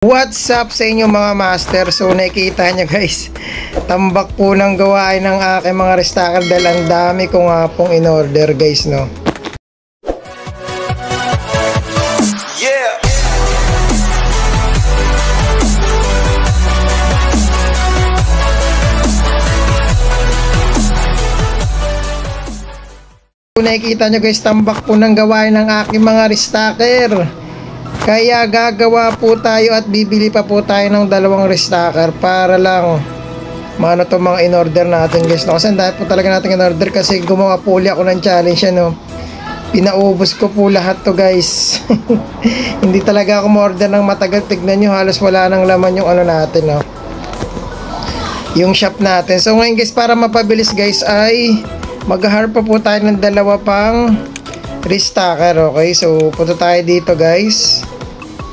What's up sa inyo mga master? So nakikita nyo guys, tambak po ng gawain ng aking mga restacker dahil ang dami ko nga pong in order guys, no. Yeah. So nakikita nyo guys, tambak po ng gawain ng aking mga restacker. Kaya gagawa po tayo at bibili pa po tayo ng dalawang restacker para lang maano to mga in-order natin guys, no? Kasi dahil po talaga natin in-order kasi gumawa po ulit ako ng challenge, no? Pinaubos ko po lahat to guys. Hindi talaga ako ma-order ng matagal. Tignan nyo, halos wala nang laman yung ano natin, no? Yung shop natin. So ngayon guys, para mapabilis guys ay mag-hire pa po tayo ng dalawa pang restacker, okay? So punta tayo dito guys.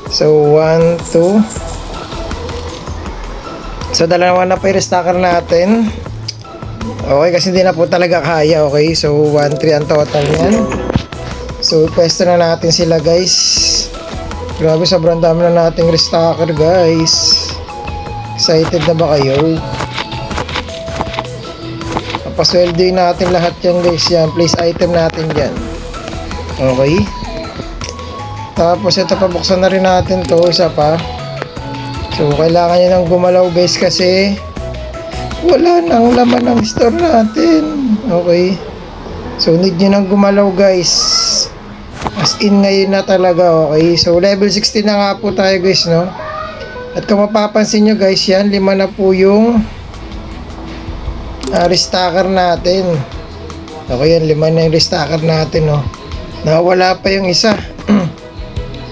So 1, 2. So dalawa na pa yung restacker natin. Okay, kasi hindi na po talaga kaya, okay? So 1, 3 ang total yan. So pwesto na natin sila guys. Grabe, sobrang dami na nating restacker guys. Excited na ba kayo? Papasweldoin natin lahat yan guys. Yan, place item natin dyan. Okay. Tapos ito, pabuksan na rin natin to, isa pa. So kailangan nyo nang gumalaw guys kasi wala nang laman ng store natin. Okay. So need nyo nang gumalaw guys. As in ngayon na talaga, okay. So level 16 na nga po tayo guys, no. At kung mapapansin nyo guys, yan, 5 na po yung restacker natin. Okay, yan, 5 na yung restacker natin, no. Nawala pa yung isa.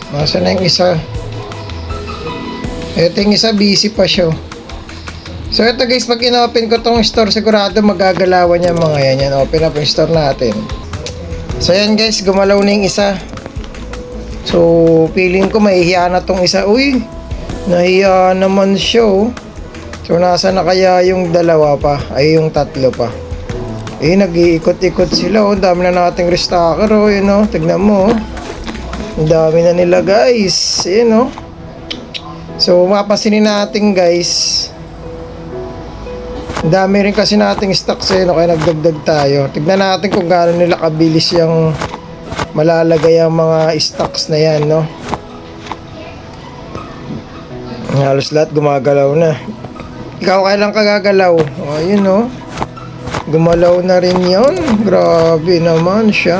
Nasa na yung isa? Ito yung isa, busy pa siya. So ito guys, pag in-open ko tong store, sigurado magagalawan niya mga yan. Yan, open up yung store natin. So yan guys, gumalaw na yung isa. So feeling ko mahihiya na tong isa. Uy, nahiya naman siya, oh. So nasa na kaya yung dalawa pa? Ay, yung tatlo pa. Eh, nag-iikot-ikot sila, oh. Dami na nating restacker, oh. Yun, oh. Tignan mo, oh. Ang dami na nila guys. Ayan, oh. So mapapansinin natin guys, ang dami rin kasi nating stocks, eh, no? Kaya nagdagdag tayo. Tignan natin kung gaano nila kabilis yung malalagay ang mga stocks na yan, no? Halos lahat gumagalaw na. Ikaw kailan kagagalaw? O, yun, no? Gumalaw na rin yun. Grabe naman siya.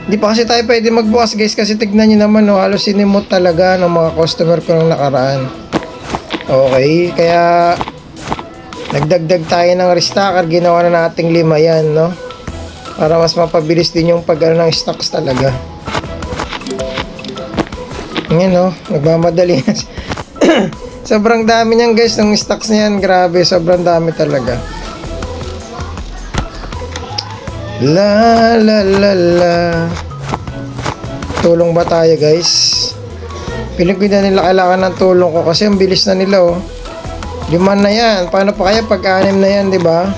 Hindi pa kasi tayo pwede magbukas guys kasi tignan nyo naman, no, halos sinimot talaga ng mga customer ko nung nakaraan. Okay, kaya nagdagdag tayo ng restacker, ginawa na nating 5 yan, no, para mas mapabilis din yung pag-ano ng stocks talaga. Yan, no, nagmamadali na. Sobrang dami niyan guys, ng stocks niyan, grabe, sobrang dami talaga. La la la la. Tulong ba tayo guys? Piling ko na nila kailangan ng tulong ko kasi ang bilis na nila, oh. 5 na yan. Paano pa kaya pag 6 na yan, diba?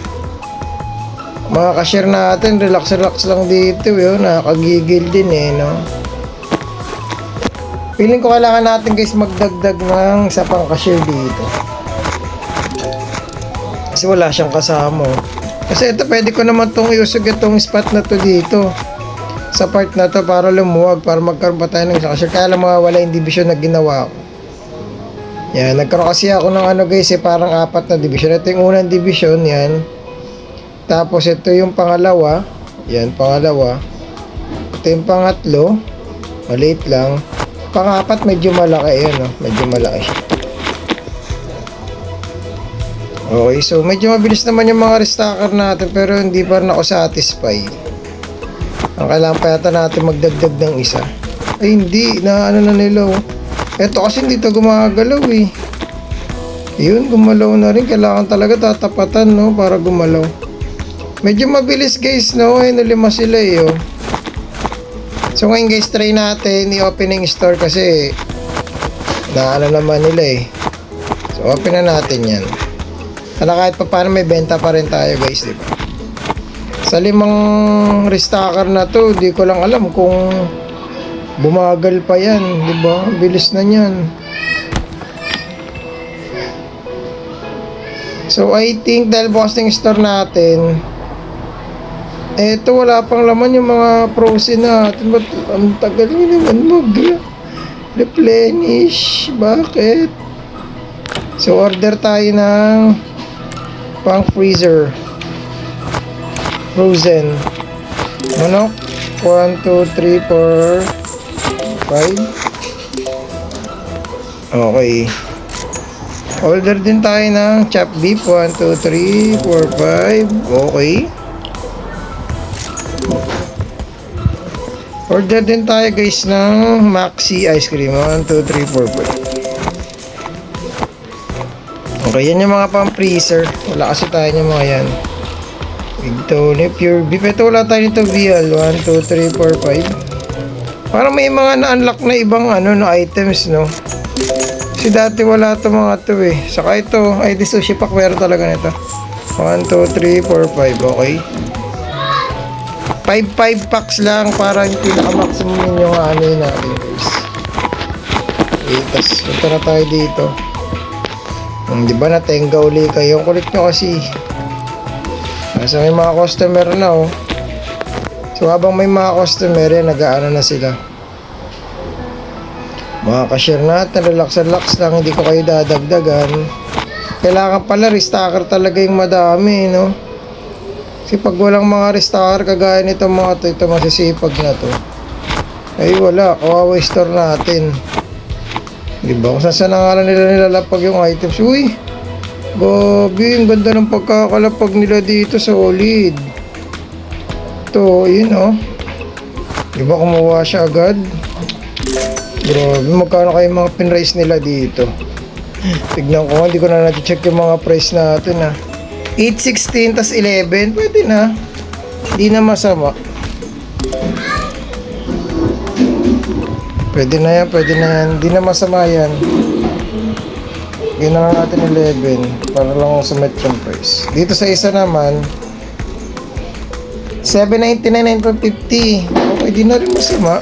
Mga cashier natin, relax lang dito, eh. Nakakagigil din, eh, no? Piling ko kailangan natin guys magdagdag ng isa pang cashier dito. Kasi wala siyang kasama, oh. Kasi ito, pwede ko naman itong iusog itong spot na to dito sa part na to para lumuwag, para magkaroon pa tayo ng isa cashier. Kaya lang mawawala yung division na ginawa ko. Yan, nagkaroon kasi ako ng ano guys, eh, parang 4 na division. Ito yung unang division, yan. Tapos ito yung pangalawa. Yan, pangalawa. Ito yung pangatlo. Maliit lang. Pang-4 medyo malaki, yan, oh. Medyo malaki siya. Okay, so medyo mabilis naman yung mga restacker natin pero hindi pa rin ako satisfy. Ang kailangan pa yata natin magdagdag ng isa. Ay hindi, na ano na nila, oh. Eto kasi hindi ito gumagalaw, eh. Yun, gumalaw na rin. Kailangan talaga tatapatan, no, para gumalaw. Medyo mabilis guys, no. Ay, 5 sila, eh, oh. So ngayon guys, try natin i-opening store kasi naano naman nila, eh. So open na natin yan. Para kahit pa paano may benta pa rin tayo guys, diba? Sa 5 restacker na to, di ko lang alam kung Bumagal pa yan, di ba? Bilis na niyan. So, I think dahil bukas ng store natin, eto wala pang laman yung mga frozen natin. Ba't ang tagal nyo naman mag-replenish? Bakit? So, order tayo ng pang freezer. Frozen. Manok. 1, 2, 3, 4, 5. Okay. Order din tayo ng chopped beef. 1, 2, 3, 4, 5. Okay. Order din tayo guys ng Maxi ice cream. 1, 2, 3, 4, 5. Okay, yan yung mga pang-freezer. Wala kasi tayo yung mga yan. Ito, pure beef. Ito wala tayo nito VL. 1, 2, 3, 4, 5. Parang may mga na-unlock na ibang na items, no? Kasi dati wala to mga to eh. Saka ito, ay di sushi pack meron talaga nito. 1, 2, 3, 4, 5. Okay. 5 packs lang para yung pinaka-maximum yung yun natin, guys. Okay, tas punta na tayo dito. Di ba natenga uli kayo? Kulit nyo kasi. Nasa may mga customer na, oh. So habang may mga customer yan, nag-aano na sila. Mga cashier natin, relax lang, hindi ko kayo dadagdagan. Kailangan pala restocker talaga yung madami, no? Kasi pag walang mga restocker kagaya nito mga to, ito masisipag na to. Ay wala, kawawa store natin. Diba? Kung saan na nga nila nilalapag yung items. Uy! Gabi, ang ganda ng pagkakalapag nila dito, solid. Ito, yun oh. Diba kumuha siya agad? Grabe, magkano kayo mga pinraise nila dito? Tignan ko, hindi ko na natin-check yung mga price natin ha. 8.16 tas 11, pwede na. Hindi na masama. Pwede na yan. Hindi na masama yan. Bigyan na lang natin 11 para lang sumet yung price. Dito sa isa naman 7.99, 9.50. Okay, di na rin masama.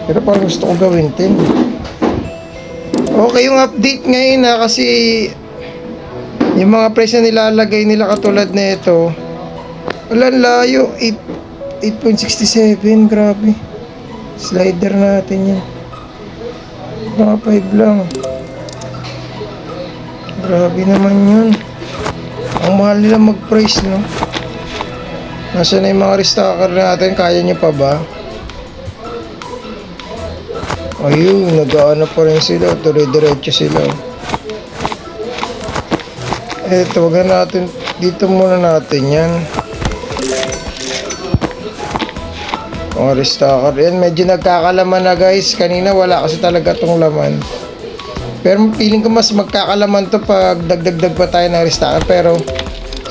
Pero parang gusto ko gawin 10. Okay, yung update ngayon na kasi yung mga price na nilalagay nila katulad na ito, walang layo. 8.67, grabe. Slider natin yan. Mga 5 lang. Grabe naman yun. Ang mahal nila mag-price, no? Nasaan na yung mga restocker natin? Kaya nyo pa ba? Ayun, nag-aano pa rin sila. Tuloy-diretso sila. Eto, wag na natin. Dito muna natin yan. Mga restocker. Yan, medyo nagkakalaman na guys. Kanina wala kasi talaga tong laman. Pero feeling ko mas magkakalaman to pag dagdag pa tayo ng restocker. Pero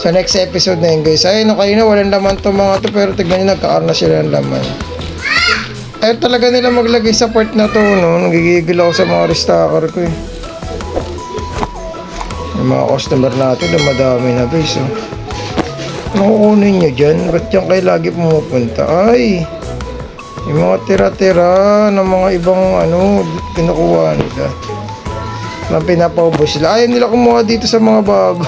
sa next episode na yun guys. Ayun, kayo na walang laman to mga to. Pero tignan nyo, nagkakaroon na sila ng laman. Ayaw talaga nila maglagay sa part na to, no? Nagigigil ako sa mga restocker ko eh. Yung mga customer natin na madami na guys, oh. Nakukunin nyo dyan. Ba't yan kayo lagi pumupunta? Ay! Yung mga tira-tira ng mga ibang kinukuha nila. Na pinapaubos sila. Ayaw nila kumuha dito sa mga bago.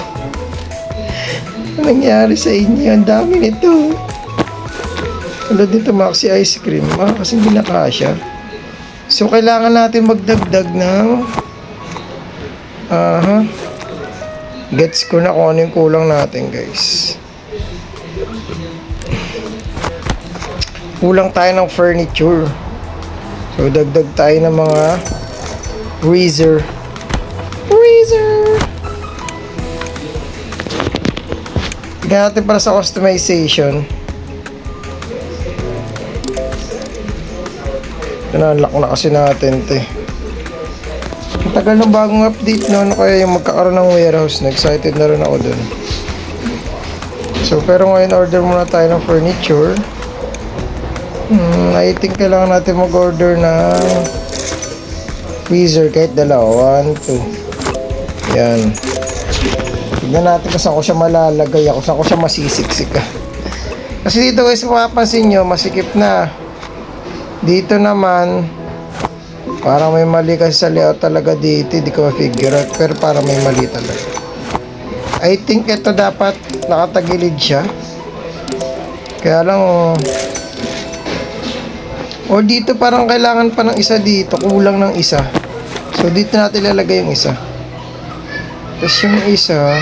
Ano nangyari sa inyo? Ang dami nito. Tulad dito Maxi ice cream. Kasi hindi nakasya. So kailangan natin magdagdag ng gets ko na kung ano yung kulang natin guys. Kulang tayo ng furniture. So dagdag tayo ng mga freezer. Tignan natin para sa customization. Na-unlock na kasi natin ito eh. Ang tagal ng bagong update no, kaya yung magkakaroon ng warehouse na excited na rin ako dun. So pero ngayon order muna tayo ng furniture. I think kailangan natin mag-order ng freezer kahit dalawa. 1, 2. Yan. Tignan natin kung saan ko siya malalagay, kung saan ko siya masisiksik. Kasi dito guys, mapapansin nyo, masikip na. Dito naman, parang may mali kasi sa layout talaga dito. Hindi ko ma-figure out, pero parang may mali talaga. I think ito dapat nakatagilid siya. Kaya lang, o dito parang kailangan pa ng isa dito, kulang ng isa. So dito natin ilalagay yung isa. Tapos yung isa,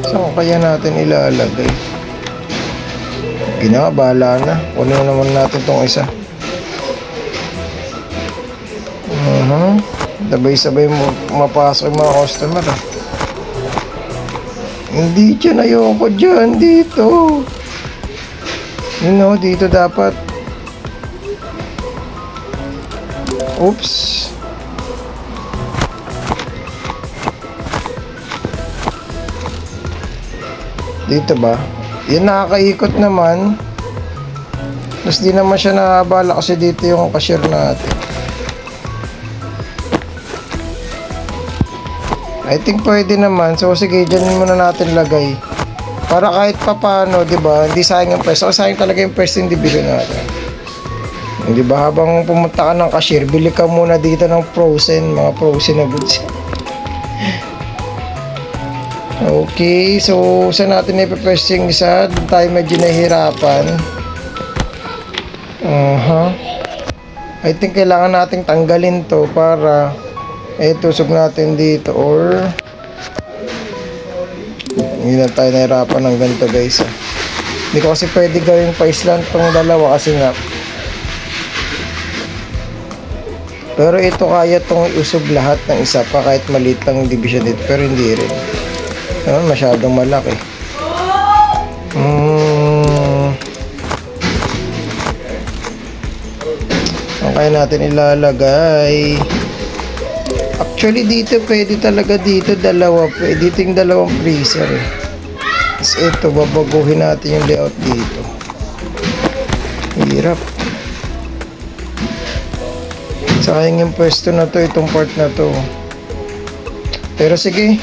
saan kaya natin ilalagay? Bahala na. Kunin naman natin tong isa. Sabay-sabay mapasok yung mga customer. Hindi dyan, ayoko dyan, dito. You know, dito dapat. Oops. Dito ba? Yan, nakakaikot naman. Tapos di naman siya nakabala kasi dito yung cashier natin. I think pwede naman. So sige, dyan muna natin lagay. Para kahit papano, di ba? Hindi sayang yung pwesto. Sayang talaga yung pwesto yung dibili natin. Di ba, habang pumunta ka ng cashier, bili ka muna dito ng frozen, mga frozen na goods. Okay, so saan natin ipipwesto yung isa? Doon tayo medyo nahihirapan. I think kailangan nating tanggalin to para tusog natin dito, or hindi na tayo nahihirapan ng ganito, guys. Hindi ko kasi pwede gawing pa-island tong dalawa kasi nga. Pero ito kaya itong iusog lahat ng isa pa kahit maliit lang yung division dito, pero hindi rin. Masyadong malaki. Ang kaya natin ilalagay. Actually dito pwede talaga dito dalawa. Pwede dito yung dalawang freezer. Tapos ito, babaguhin natin yung layout dito. Hirap. Sayang yung pwesto na to, itong part na to. Pero sige,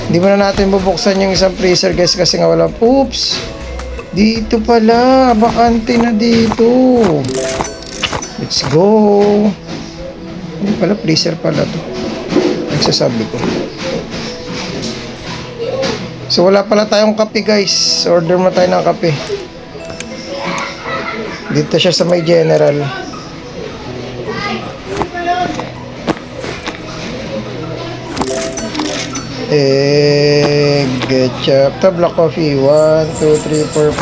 hindi mo na natin bubuksan yung isang freezer, guys, kasi nga walang, oops, dito pala, bakante na dito. Let's go. Hindi pala, freezer pala to, nagsasabi ko. So wala pala tayong kape, guys. Order mo tayo ng kape. Dito siya sa may general. Egg, ketchup, black coffee, 1, 2, 3, 4,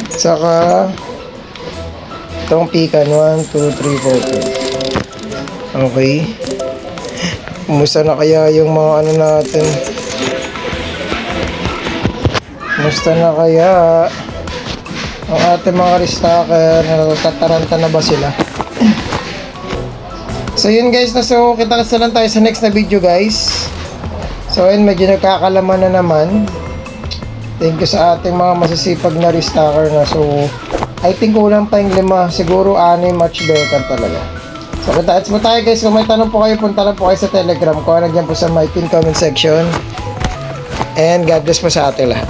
5. Saka itong pecan, 1, 2, 3, 4, 5. Okay. Kumusta na kaya yung mga ano natin? Kumusta na kaya ang ating mga restocker? Natataranta na ba sila? So yun, guys, so kita-kits na lang tayo sa next na video, guys. So yun, medyo nagkakalaman na naman. Thank you sa ating mga masisipag na restocker na. So I think kulang pa yung 5, siguro 6, much better talaga. So kita-kits mo tayo, guys. Kung may tanong po kayo, punta lang po kayo sa Telegram ko. Nandiyan po sa my pin comment section. And God bless po sa ating lahat.